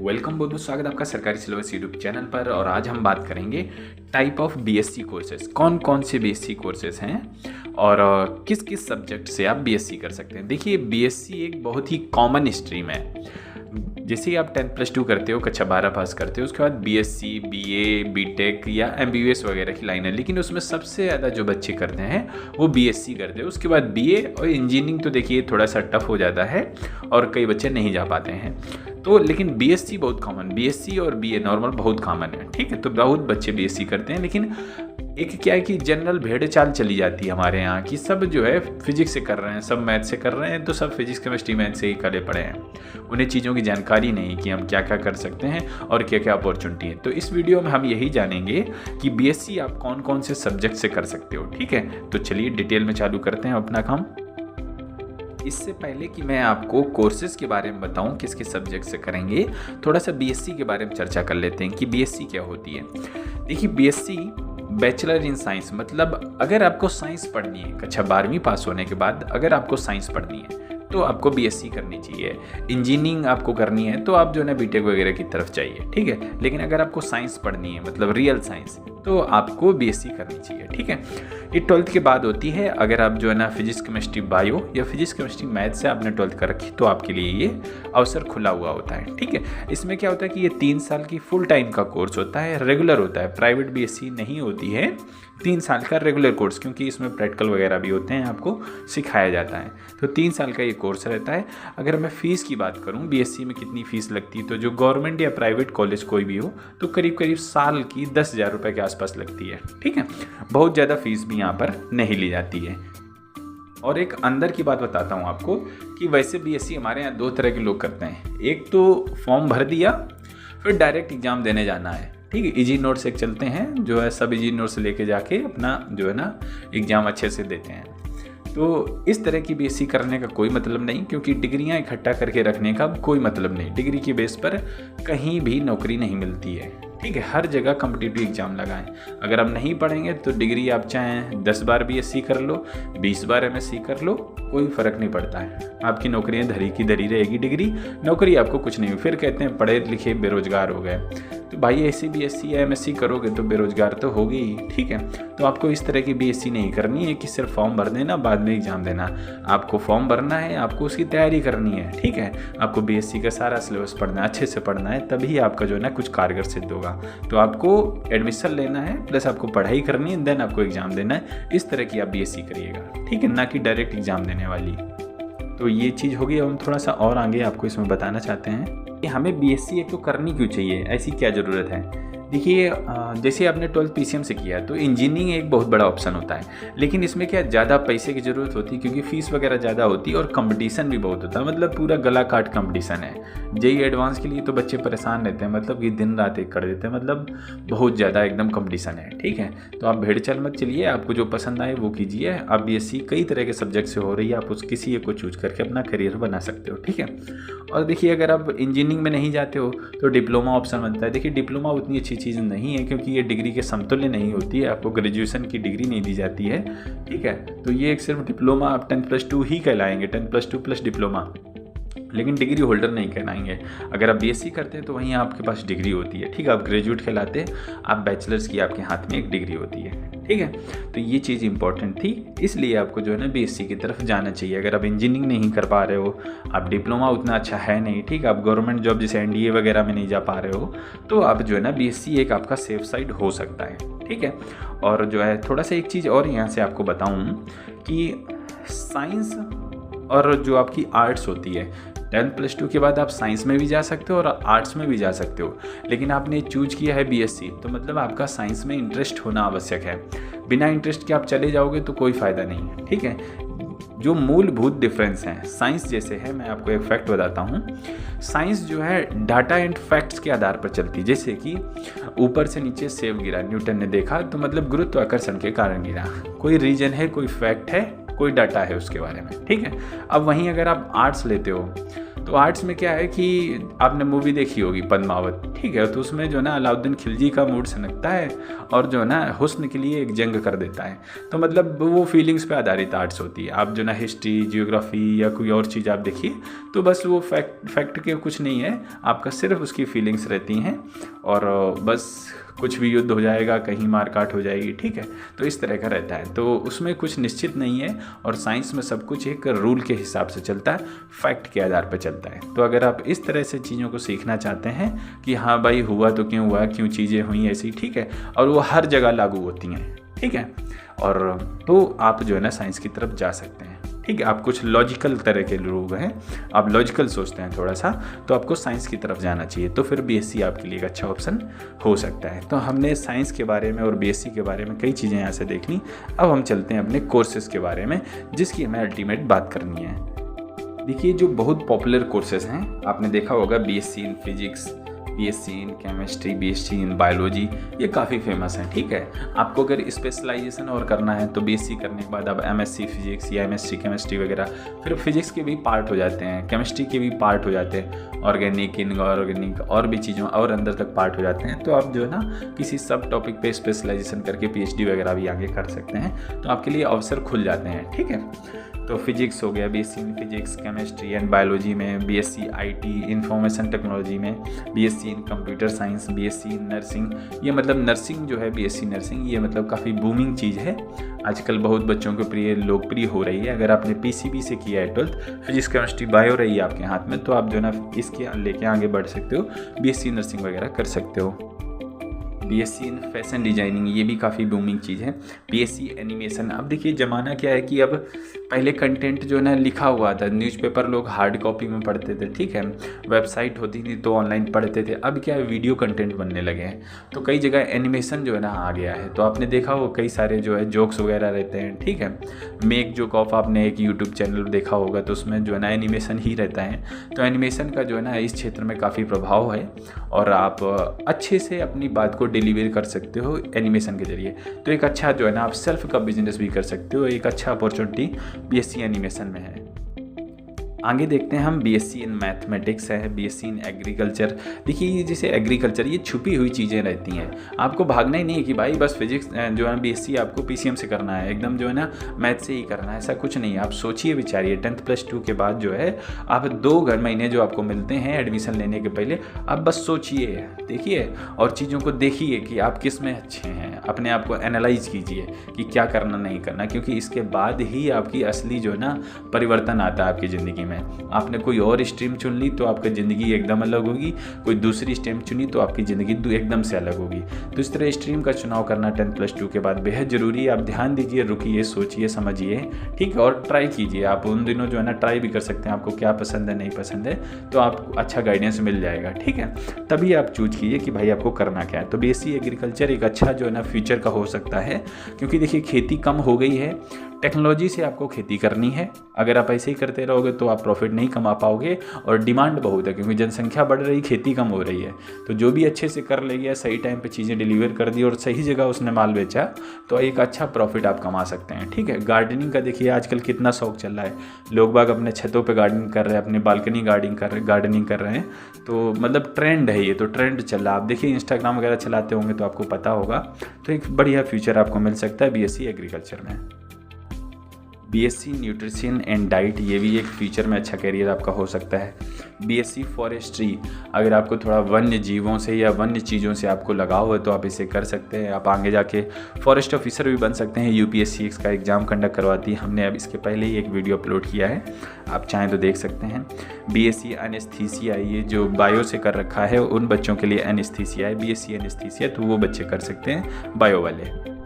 Welcome, बहुत बहुत स्वागत आपका सरकारी सिलेबस यूट्यूब चैनल पर। और आज हम बात करेंगे टाइप ऑफ बीएससी कोर्सेज, कौन कौन से बीएससी कोर्सेज हैं और किस किस सब्जेक्ट से आप बीएससी कर सकते हैं। देखिए, बीएससी एक बहुत ही कॉमन स्ट्रीम है। जैसे ही आप 10+2 करते हो, कक्षा 12 पास करते हो, उसके बाद बीएससी, बीए, बीटेक या एमबीबीएस वगैरह की लाइन है। लेकिन उसमें सबसे ज़्यादा जो बच्चे करते हैं वो बीएससी करते हैं। उसके बाद बीए और इंजीनियरिंग तो देखिए थोड़ा सा टफ हो जाता है और कई बच्चे नहीं जा पाते हैं। तो लेकिन बीएससी बहुत कॉमन, बीएससी और बीए नॉर्मल बहुत कॉमन है, ठीक है। तो बहुत बच्चे बीएससी करते हैं। लेकिन एक क्या है कि जनरल भेड़ चाल चली जाती है हमारे यहाँ कि सब जो है फिजिक्स से कर रहे हैं, सब मैथ से कर रहे हैं, तो सब फिजिक्स केमिस्ट्री मैथ से ही करे पड़े हैं। उन्हें चीज़ों की जानकारी नहीं कि हम क्या क्या कर सकते हैं और क्या क्या अपॉर्चुनिटी है। तो इस वीडियो में हम यही जानेंगे कि बीएससी आप कौन कौन से सब्जेक्ट से कर सकते हो, ठीक है। तो चलिए डिटेल में चालू करते हैं अपना काम। इससे पहले कि मैं आपको कोर्सेज के बारे में बताऊं किस किस सब्जेक्ट से करेंगे, थोड़ा सा बीएससी के बारे में चर्चा कर लेते हैं कि बीएससी क्या होती है। देखिए, बीएससी बैचलर इन साइंस, मतलब अगर आपको साइंस पढ़नी है, कक्षा 12वीं पास होने के बाद अगर आपको साइंस पढ़नी है तो आपको बीएससी करनी चाहिए। इंजीनियरिंग आपको करनी है तो आप जो है ना बीटेक वगैरह की तरफ चाहिए, ठीक है। लेकिन अगर आपको साइंस पढ़नी है, मतलब रियल साइंस, तो आपको बीएससी करनी चाहिए, ठीक है। ये 12th के बाद होती है। अगर आप जो है ना फिजिक्स केमिस्ट्री बायो या फिजिक्स केमिस्ट्री मैथ से आपने 12th कर रखी तो आपके लिए ये अवसर खुला हुआ होता है, ठीक है। इसमें क्या होता है कि ये 3 साल की फुल टाइम का कोर्स होता है, रेगुलर होता है। प्राइवेट बीएससी नहीं होती है, 3 साल का रेगुलर कोर्स, क्योंकि इसमें प्रैक्टिकल वगैरह भी होते हैं, आपको सिखाया जाता है। तो 3 साल का ये कोर्स रहता है। अगर मैं फ़ीस की बात करूं, बीएससी में कितनी फ़ीस लगती है, तो जो गवर्नमेंट या प्राइवेट कॉलेज कोई भी हो तो करीब करीब साल की 10,000 रुपये के आसपास लगती है, ठीक है। बहुत ज़्यादा फीस भी यहाँ पर नहीं ली जाती है। और एक अंदर की बात बताता हूँ आपको कि वैसे बीएससी हमारे यहाँ 2 तरह के लोग करते हैं। एक तो फॉर्म भर दिया, फिर डायरेक्ट एग्ज़ाम देने जाना है, ठीक है। इजी नोट से चलते हैं, जो है सब इजी नोट से लेके जाके अपना जो है ना एग्ज़ाम अच्छे से देते हैं। तो इस तरह की बीएससी करने का कोई मतलब नहीं, क्योंकि डिग्रियां इकट्ठा करके रखने का कोई मतलब नहीं। डिग्री के बेस पर कहीं भी नौकरी नहीं मिलती है, ठीक है। हर जगह कॉम्पिटिटिव एग्जाम लगाएं। अगर आप नहीं पढ़ेंगे तो डिग्री आप चाहें 10 बार बीएससी कर लो, 20 बार एमएससी कर लो, कोई फ़र्क नहीं पड़ता है। आपकी नौकरियां धरी की धरी रहेगी, डिग्री नौकरी आपको कुछ नहीं। फिर कहते हैं पढ़े लिखे बेरोजगार हो गए। तो भाई ऐसी बीएससी या एमएससी करोगे तो बेरोजगार तो होगी ही, ठीक है। तो आपको इस तरह की बीएससी नहीं करनी है कि सिर्फ फॉर्म भर देना बाद में एग्जाम देना। आपको फॉर्म भरना है, आपको उसकी तैयारी करनी है, ठीक है। आपको बीएससी का सारा सिलेबस पढ़ना है, अच्छे से पढ़ना है, तभी आपका जो है ना कुछ कारगर सिद्ध होगा। तो आपको एडमिशन लेना है, प्लस आपको पढ़ाई करनी है, देन आपको एग्जाम देना है। इस तरह की आप बीएससी करिएगा, ठीक है, ना कि डायरेक्ट एग्जाम देने वाली। तो ये चीज़ होगी। अब हम थोड़ा सा और आगे आपको इसमें बताना चाहते हैं कि हमें बीएससी एक तो करनी क्यों चाहिए, ऐसी क्या ज़रूरत है। देखिए, जैसे आपने 12th पीसीएम से किया तो इंजीनियरिंग एक बहुत बड़ा ऑप्शन होता है। लेकिन इसमें क्या ज़्यादा पैसे की ज़रूरत होती है, क्योंकि फ़ीस वगैरह ज़्यादा होती है और कंपटीशन भी बहुत होता है। मतलब पूरा गला काट कंपटीशन है। जेईई एडवांस के लिए तो बच्चे परेशान रहते हैं, मतलब कि दिन रात एक कर देते हैं, मतलब बहुत ज़्यादा एकदम कंपटीशन है, ठीक है। तो आप भेड़ चाल मत चलिए, आपको जो पसंद आए वो कीजिए। आप बीएससी कई तरह के सब्जेक्ट से हो रही है, आप उस किसी एक को चूज करके अपना करियर बना सकते हो, ठीक है। और देखिए, अगर आप इंजीनियरिंग में नहीं जाते हो तो डिप्लोमा ऑप्शन बनता है। देखिए, डिप्लोमा उतनी अच्छी चीज़ नहीं है, क्योंकि ये डिग्री के समतुल्य नहीं होती है, आपको ग्रेजुएशन की डिग्री नहीं दी जाती है, ठीक है। तो ये एक सिर्फ डिप्लोमा, आप 10+2 ही कहलाएंगे, 10+2 प्लस डिप्लोमा, लेकिन डिग्री होल्डर नहीं कहलाएंगे। अगर आप बीएससी करते हैं तो वहीं आपके पास डिग्री होती है, ठीक है। आप ग्रेजुएट कहलाते हैं, आप बैचलर्स की आपके हाथ में एक डिग्री होती है, ठीक है। तो ये चीज़ इंपॉर्टेंट थी, इसलिए आपको जो है ना बीएससी की तरफ जाना चाहिए। अगर आप इंजीनियरिंग नहीं कर पा रहे हो, आप डिप्लोमा उतना अच्छा है नहीं, ठीक है, आप गवर्नमेंट जॉब जैसे एनडीए वगैरह में नहीं जा पा रहे हो, तो आप जो है ना बीएससी एक आपका सेफ साइड हो सकता है, ठीक है। और जो है थोड़ा सा एक चीज़ और यहाँ से आपको बताऊँ कि साइंस और जो आपकी आर्ट्स होती है, 10+2 के बाद आप साइंस में भी जा सकते हो और आर्ट्स में भी जा सकते हो। लेकिन आपने चूज किया है बीएससी, तो मतलब आपका साइंस में इंटरेस्ट होना आवश्यक है। बिना इंटरेस्ट के आप चले जाओगे तो कोई फ़ायदा नहीं है, ठीक है। जो मूलभूत डिफरेंस हैं साइंस जैसे है, मैं आपको एक फैक्ट बताता हूँ। साइंस जो है डाटा एंड फैक्ट्स के आधार पर चलती है। जैसे कि ऊपर से नीचे सेब गिरा, न्यूटन ने देखा, तो मतलब गुरुत्वाकर्षण के कारण गिरा। कोई रीजन है, कोई फैक्ट है, कोई डाटा है उसके बारे में, ठीक है। अब वहीं अगर आप आर्ट्स लेते हो तो आर्ट्स में क्या है कि आपने मूवी देखी होगी पद्मावत, ठीक है, तो उसमें जो है ना अलाउद्दीन खिलजी का मूड सनकता है और जो है ना हुस्न के लिए एक जंग कर देता है। तो मतलब वो फीलिंग्स पे आधारित आर्ट्स होती है। आप जो ना हिस्ट्री, जियोग्राफी या कोई और चीज़ आप देखिए तो बस वो फैक्ट के कुछ नहीं है, आपका सिर्फ उसकी फीलिंग्स रहती हैं और बस कुछ भी युद्ध हो जाएगा, कहीं मारकाट हो जाएगी, ठीक है। तो इस तरह का रहता है, तो उसमें कुछ निश्चित नहीं है और साइंस में सब कुछ एक रूल के हिसाब से चलता है, फैक्ट के आधार पर चलता है। तो अगर आप इस तरह से चीज़ों को सीखना चाहते हैं कि हाँ भाई हुआ तो क्यों हुआ, क्यों चीज़ें हुई ऐसी, ठीक है, और वो हर जगह लागू होती हैं, ठीक है, और तो आप जो है ना साइंस की तरफ जा सकते हैं, ठीक है। आप कुछ लॉजिकल तरह के लोग हैं, आप लॉजिकल सोचते हैं थोड़ा सा, तो आपको साइंस की तरफ जाना चाहिए, तो फिर बीएससी आपके लिए एक अच्छा ऑप्शन हो सकता है। तो हमने साइंस के बारे में और बीएससी के बारे में कई चीज़ें यहाँ से देख ली। अब हम चलते हैं अपने कोर्सेज़ के बारे में, जिसकी हमें अल्टीमेट बात करनी है। देखिए, जो बहुत पॉपुलर कोर्सेज़ हैं, आपने देखा होगा BSc in physics, BSc in chemistry, BSc in biology, ये काफ़ी फेमस हैं, ठीक है। आपको अगर स्पेशलाइजेशन और करना है तो बीएससी करने के बाद आप एमएससी फिजिक्स या एमएससी केमिस्ट्री वगैरह, फिर फिजिक्स के भी पार्ट हो जाते हैं, केमिस्ट्री के भी पार्ट हो जाते हैं, ऑर्गेनिक, इनऑर्गेनिक और भी चीज़ों और अंदर तक पार्ट हो जाते हैं। तो आप जो है ना किसी सब टॉपिक पे स्पेशलाइजेशन करके पीएचडी वगैरह भी आगे कर सकते हैं, तो आपके लिए अवसर खुल जाते हैं, ठीक है। तो फिजिक्स हो गया, BSc in physics, chemistry and biology में, बीएससी आईटी इंफॉर्मेशन टेक्नोलॉजी में, BSc in computer science, BSc in nursing. ये मतलब नर्सिंग जो है, बीएससी नर्सिंग, ये मतलब काफ़ी बूमिंग चीज़ है, आजकल बहुत बच्चों के प्रिय लोकप्रिय हो रही है। अगर आपने पीसीबी से किया है 12th, फिजिक्स केमिस्ट्री बायो रही है आपके हाथ में, तो आप जो है ना इसके लेके आगे बढ़ सकते हो, बीएससी नर्सिंग वगैरह कर सकते हो। बीएससी इन फैशन डिजाइनिंग, ये भी काफ़ी बूमिंग चीज़ है। बीएससी एनिमेशन, अब देखिए ज़माना क्या है कि अब पहले कंटेंट जो है ना लिखा हुआ था, न्यूज़पेपर लोग हार्ड कॉपी में पढ़ते थे, ठीक है, वेबसाइट होती थी तो ऑनलाइन पढ़ते थे। अब क्या है, वीडियो कंटेंट बनने लगे हैं, तो कई जगह एनिमेशन जो है ना आ गया है। तो आपने देखा हो कई सारे जो है जोक्स वगैरह रहते हैं, ठीक है, मेक जोक ऑफ, आपने एक यूट्यूब चैनल देखा होगा, तो उसमें जो है ना एनिमेशन ही रहता है। तो एनिमेशन का जो है ना इस क्षेत्र में काफ़ी प्रभाव है और आप अच्छे से अपनी बात को डिलीवर कर सकते हो एनिमेशन के जरिए। तो एक अच्छा जो है ना आप सेल्फ का बिजनेस भी कर सकते हो, एक अच्छा अपॉर्चुनिटी बीएससी एनिमेशन में है। आगे देखते हैं हम बीएससी इन मैथमेटिक्स है, बीएससी इन एग्रीकल्चर। देखिए ये जैसे एग्रीकल्चर, ये छुपी हुई चीज़ें रहती हैं, आपको भागना ही नहीं है कि भाई बस फिजिक्स जो है बीएससी आपको पीसीएम से करना है, एकदम जो है ना मैथ से ही करना है, ऐसा कुछ नहीं है। आप सोचिए विचारिए, 10th + 2 के बाद जो है आप 2 महीने जो आपको मिलते हैं एडमिशन लेने के पहले, आप बस सोचिए, देखिए और चीज़ों को देखिए कि आप किस में अच्छे हैं, अपने आप को एनालाइज कीजिए कि क्या करना नहीं करना, क्योंकि इसके बाद ही आपकी असली जो है ना परिवर्तन आता है आपकी ज़िंदगी में। आपने कोई और स्ट्रीम चुन ली तो आपकी ज़िंदगी एकदम अलग होगी, कोई दूसरी स्ट्रीम चुनी तो आपकी ज़िंदगी एकदम से अलग होगी। तो इस तरह स्ट्रीम का चुनाव करना 10th + 2 के बाद बेहद ज़रूरी है। आप ध्यान दीजिए, रुकिए, सोचिए, समझिए, ठीक है, और ट्राई कीजिए। आप उन दिनों जो है ना ट्राई भी कर सकते हैं, आपको क्या पसंद है नहीं पसंद है, तो आपको अच्छा गाइडेंस मिल जाएगा, ठीक है। तभी आप चूज कीजिए कि भाई आपको करना क्या है। तो बीएससी एग्रीकल्चर एक अच्छा जो है ना फ्यूचर का हो सकता है, क्योंकि देखिए खेती कम हो गई है, टेक्नोलॉजी से आपको खेती करनी है। अगर आप ऐसे ही करते रहोगे तो आप प्रॉफिट नहीं कमा पाओगे, और डिमांड बहुत है क्योंकि जनसंख्या बढ़ रही, खेती कम हो रही है। तो जो भी अच्छे से कर ले गया, सही टाइम पे चीज़ें डिलीवर कर दी और सही जगह उसने माल बेचा, तो एक अच्छा प्रॉफिट आप कमा सकते हैं, ठीक है। गार्डनिंग का देखिए आजकल कितना शौक चल रहा है, लोग बाग अपने छतों पर गार्डनिंग कर रहे हैं, अपने बालकनी गार्डनिंग कर रहे हैं। तो मतलब ट्रेंड है, ये तो ट्रेंड चल रहा है। आप देखिए इंस्टाग्राम वगैरह चलाते होंगे तो आपको पता होगा। तो एक बढ़िया फ्यूचर आपको मिल सकता है बीएससी एग्रीकल्चर में। बीएससी न्यूट्रिशन एंड डाइट, ये भी एक फ्यूचर में अच्छा करियर आपका हो सकता है। बीएससी फॉरेस्ट्री, अगर आपको थोड़ा वन्य जीवों से या वन्य चीज़ों से आपको लगाव है तो आप इसे कर सकते हैं। आप आगे जाके फॉरेस्ट ऑफिसर भी बन सकते हैं। यूपीएससी इसका एग्ज़ाम कंडक्ट करवाती है, हमने अब इसके पहले ही एक वीडियो अपलोड किया है, आप चाहें तो देख सकते हैं। बीएससी एनेस्थीसिया, ये जो बायो से कर रखा है उन बच्चों के लिए एनेस्थीसिया है, बीएससी एनेस्थीसिया, तो वो बच्चे कर सकते हैं बायो वाले।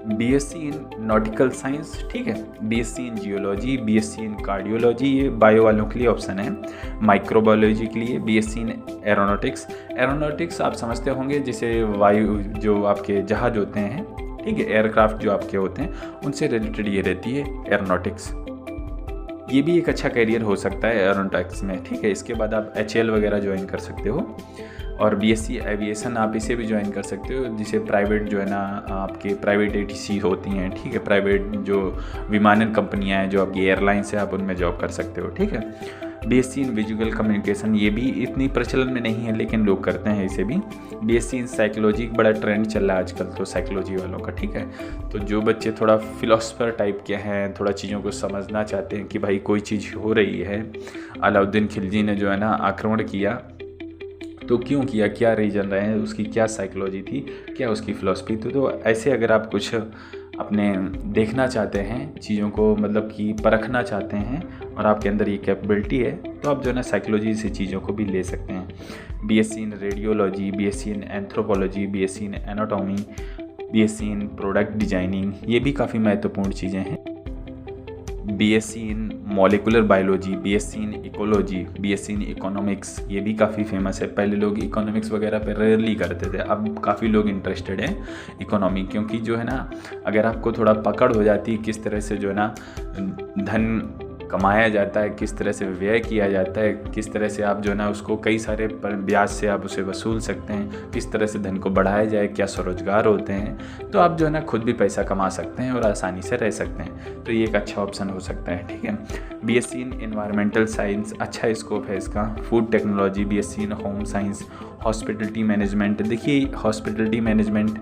बीएससी इन नॉटिकल साइंस, ठीक है, BSc in geology, BSc in cardiology, ये बायो वालों के लिए ऑप्शन है। माइक्रोबायोलॉजी के लिए बीएससी इन एरोनॉटिक्स। एरोनॉटिक्स आप समझते होंगे, जैसे वायु जो आपके जहाज होते हैं, ठीक है, एयरक्राफ्ट जो आपके होते हैं उनसे रिलेटेड ये रहती है एरोनॉटिक्स। ये भी एक अच्छा करियर हो सकता है एरोनॉटिक्स में, ठीक है। इसके बाद आप HAL वगैरह ज्वाइन कर सकते हो। और बीएससी एविएशन आप इसे भी ज्वाइन कर सकते हो, जिसे प्राइवेट जो है ना आपके प्राइवेट ATC होती हैं, ठीक है, प्राइवेट जो विमानन कंपनियां हैं जो आपकी एयरलाइंस है, आप उनमें जॉब कर सकते हो, ठीक है। बीएससी इन विजुअल कम्युनिकेशन, ये भी इतनी प्रचलन में नहीं है लेकिन लोग करते हैं इसे भी। बीएससी इन साइकोलॉजी, बड़ा ट्रेंड चल रहा है आजकल तो साइकोलॉजी वालों का, ठीक है। तो जो बच्चे थोड़ा फिलोसफर टाइप के हैं, थोड़ा चीज़ों को समझना चाहते हैं कि भाई कोई चीज़ हो रही है, अलाउद्दीन खिलजी ने जो है ना आक्रमण किया तो क्यों किया, क्या रीज़न रहे हैं, उसकी क्या साइकोलॉजी थी, क्या उसकी फ़िलॉसफी थी, तो ऐसे अगर आप कुछ अपने देखना चाहते हैं चीज़ों को, मतलब कि परखना चाहते हैं और आपके अंदर ये कैपेबिलिटी है, तो आप जो है ना साइकोलॉजी से चीज़ों को भी ले सकते हैं। BSc in radiology, BSc in anthropology, BSc in anatomy, BSc in product designing, ये भी काफ़ी महत्वपूर्ण चीज़ें हैं। BSc in molecular biology, BSc in ecology, BSc in economics, ये भी काफ़ी फेमस है। पहले लोग इकोनॉमिक्स वगैरह पे रेयरली करते थे, अब काफ़ी लोग इंटरेस्टेड हैं इकोनॉमी, क्योंकि जो है ना अगर आपको थोड़ा पकड़ हो जाती है किस तरह से जो है ना धन कमाया जाता है, किस तरह से व्यय किया जाता है, किस तरह से आप जो है ना उसको कई सारे ब्याज से आप उसे वसूल सकते हैं, किस तरह से धन को बढ़ाया जाए, क्या स्वरोजगार होते हैं, तो आप जो है ना खुद भी पैसा कमा सकते हैं और आसानी से रह सकते हैं। तो ये एक अच्छा ऑप्शन हो सकता है, ठीक है। बीएससी इन एनवायरमेंटल साइंस, अच्छा स्कोप है इसका। Food technology, BSc in home science, hospitality management, देखिए हॉस्पिटलिटी मैनेजमेंट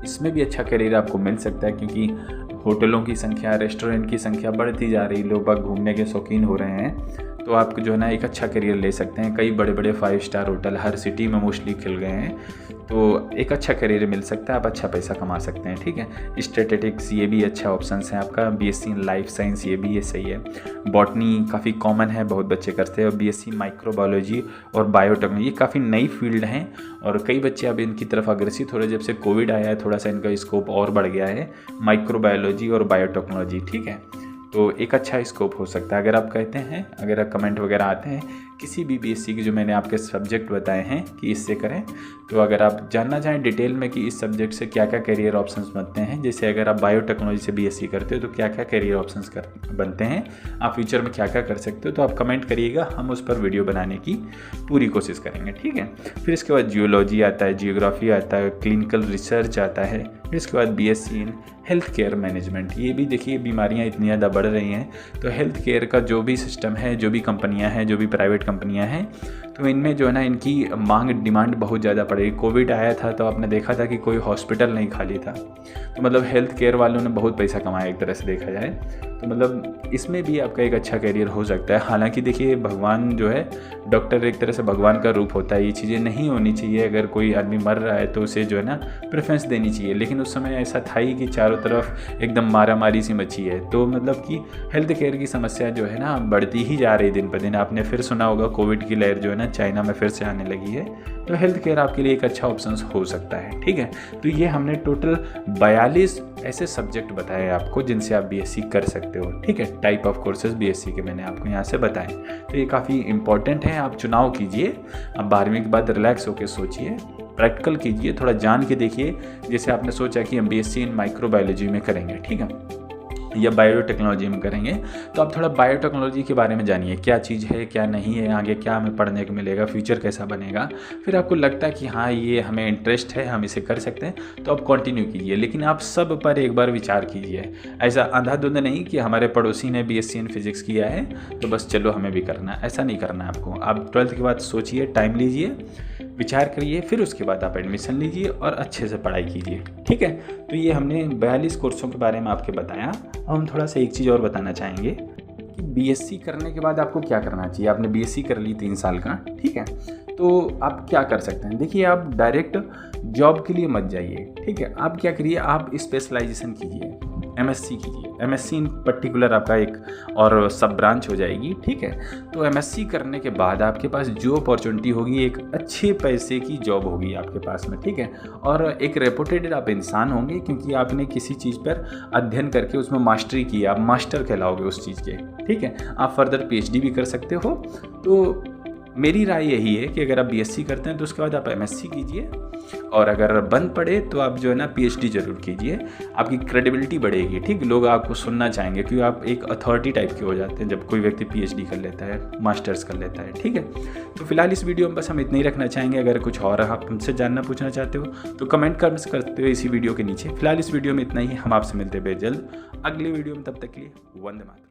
इसमें भी अच्छा करियर आपको मिल सकता है, क्योंकि होटलों की संख्या, रेस्टोरेंट की संख्या बढ़ती जा रही, लोग बाग घूमने के शौकीन हो रहे हैं, तो आप जो है ना एक अच्छा करियर ले सकते हैं। कई बड़े बड़े 5 स्टार होटल हर सिटी में मोस्टली खुल गए हैं, तो एक अच्छा करियर मिल सकता है, आप अच्छा पैसा कमा सकते हैं, ठीक है। स्टैटिस्टिक्स, ये भी अच्छा ऑप्शन है आपका। बीएससी इन लाइफ साइंस, ये भी ये सही है। बॉटनी काफ़ी कॉमन है, बहुत बच्चे करते हैं। और बीएससी माइक्रोबायोलॉजी और बायोटेक्नोलॉजी, ये काफ़ी नई फील्ड हैं और कई बच्चे अब इनकी तरफ अग्रसित हो रहे हैं। जब से कोविड आया है थोड़ा सा इनका स्कोप और बढ़ गया है, माइक्रोबायोलॉजी और बायोटेक्नोलॉजी, ठीक है। तो एक अच्छा स्कोप हो सकता है। अगर आप कहते हैं, अगर कमेंट वगैरह आते हैं किसी भी बीएससी की जो मैंने आपके सब्जेक्ट बताए हैं कि इससे करें, तो अगर आप जानना चाहें डिटेल में कि इस सब्जेक्ट से क्या क्या करियर ऑप्शंस बनते हैं, जैसे अगर आप बायोटेक्नोलॉजी से बीएससी करते हो तो क्या क्या करियर ऑप्शंस बनते हैं, आप फ्यूचर में क्या क्या कर सकते हो, तो आप कमेंट करिएगा, हम उस पर वीडियो बनाने की पूरी कोशिश करेंगे, ठीक है। फिर इसके बाद जियोलॉजी आता है, जियोग्राफी आता है, क्लिनिकल रिसर्च आता है। फिर इसके बाद BSc in health care management, ये भी देखिए बीमारियां इतनी ज़्यादा बढ़ रही हैं, तो हेल्थ केयर का जो भी सिस्टम है, जो भी कंपनियां हैं, जो भी प्राइवेट कंपनियां हैं, तो इनमें जो है ना इनकी मांग, डिमांड बहुत ज़्यादा पड़ेगी। कोविड आया था तो आपने देखा था कि कोई हॉस्पिटल नहीं खाली था, तो मतलब हेल्थ केयर वालों ने बहुत पैसा कमाया एक तरह से देखा जाए, तो मतलब इसमें भी आपका एक अच्छा करियर हो सकता है। हालांकि देखिए भगवान जो है, डॉक्टर एक तरह से भगवान का रूप होता है, ये चीज़ें नहीं होनी चाहिए। अगर कोई आदमी मर रहा है तो उसे जो है ना प्रेफरेंस देनी चाहिए, लेकिन उस समय ऐसा था ही कि चारों तरफ एकदम मारामारी सी मची है, तो मतलब कि हेल्थ केयर की समस्या जो है ना बढ़ती ही जा रही दिन पर दिन। आपने फिर सुना होगा कोविड की लहर जो है ना चाइना में फिर से आने लगी है, तो हेल्थ केयर आपके लिए एक अच्छा ऑप्शन हो सकता है, ठीक है। तो ये हमने टोटल 42 ऐसे सब्जेक्ट बताए आपको जिनसे आप बीएससी कर सकते हो, ठीक है। टाइप ऑफ कोर्सेज बीएससी के मैंने आपको यहाँ से बताए, तो ये काफ़ी इंपॉर्टेंट है। आप चुनाव कीजिए, आप 12वीं के बाद रिलैक्स होकर सोचिए, प्रैक्टिकल कीजिए, थोड़ा जान के देखिए। जैसे आपने सोचा कि हम बीएससी इन माइक्रोबायोलॉजी में करेंगे, ठीक है, या बायोटेक्नोलॉजी में करेंगे, तो आप थोड़ा बायोटेक्नोलॉजी के बारे में जानिए, क्या चीज़ है, क्या नहीं है, आगे क्या हमें पढ़ने को मिलेगा, फ्यूचर कैसा बनेगा। फिर आपको लगता है कि हाँ ये हमें इंटरेस्ट है, हम इसे कर सकते हैं, तो आप कंटिन्यू कीजिए। लेकिन आप सब पर एक बार विचार कीजिए, ऐसा अंधाधुंध नहीं कि हमारे पड़ोसी ने बीएससी इन फिजिक्स किया है तो बस चलो हमें भी करना है, ऐसा नहीं करना है आपको। आप 12th के बाद सोचिए, टाइम लीजिए, विचार करिए, फिर उसके बाद आप एडमिशन लीजिए और अच्छे से पढ़ाई कीजिए, ठीक है। तो ये हमने 42 कोर्सों के बारे में आपके बताया। हम थोड़ा सा एक चीज़ और बताना चाहेंगे कि बीएससी करने के बाद आपको क्या करना चाहिए। आपने बीएससी कर ली 3 साल का, ठीक है, तो आप क्या कर सकते हैं। देखिए आप डायरेक्ट जॉब के लिए मत जाइए, ठीक है। आप क्या करिए, आप स्पेशलाइजेशन कीजिए, एमएससी कीजिए। एमएससी इन पर्टिकुलर आपका एक और सब ब्रांच हो जाएगी, ठीक है। तो एमएससी करने के बाद आपके पास जो अपॉर्चुनिटी होगी, एक अच्छे पैसे की जॉब होगी आपके पास में, ठीक है, और एक रेपुटेड आप इंसान होंगे, क्योंकि आपने किसी चीज़ पर अध्ययन करके उसमें मास्टरी की, आप मास्टर कहलाओगे उस चीज़ के, ठीक है। आप फर्दर पीएचडी भी कर सकते हो। तो मेरी राय यही है कि अगर आप बीएससी करते हैं तो उसके बाद आप एमएससी कीजिए, और अगर बंद पड़े तो आप जो है ना पीएचडी जरूर कीजिए, आपकी क्रेडिबिलिटी बढ़ेगी, ठीक। लोग आपको सुनना चाहेंगे क्योंकि आप एक अथॉरिटी टाइप के हो जाते हैं जब कोई व्यक्ति पीएचडी कर लेता है, मास्टर्स कर लेता है, ठीक है। तो फिलहाल इस वीडियो में बस हम इतना ही रखना चाहेंगे। अगर कुछ और आप हमसे जानना पूछना चाहते हो तो कमेंट करते हो इसी वीडियो के नीचे। फिलहाल इस वीडियो में इतना ही, हम आपसे मिलते हैं जल्द अगले वीडियो में, तब तक के लिए वंदे मातरम।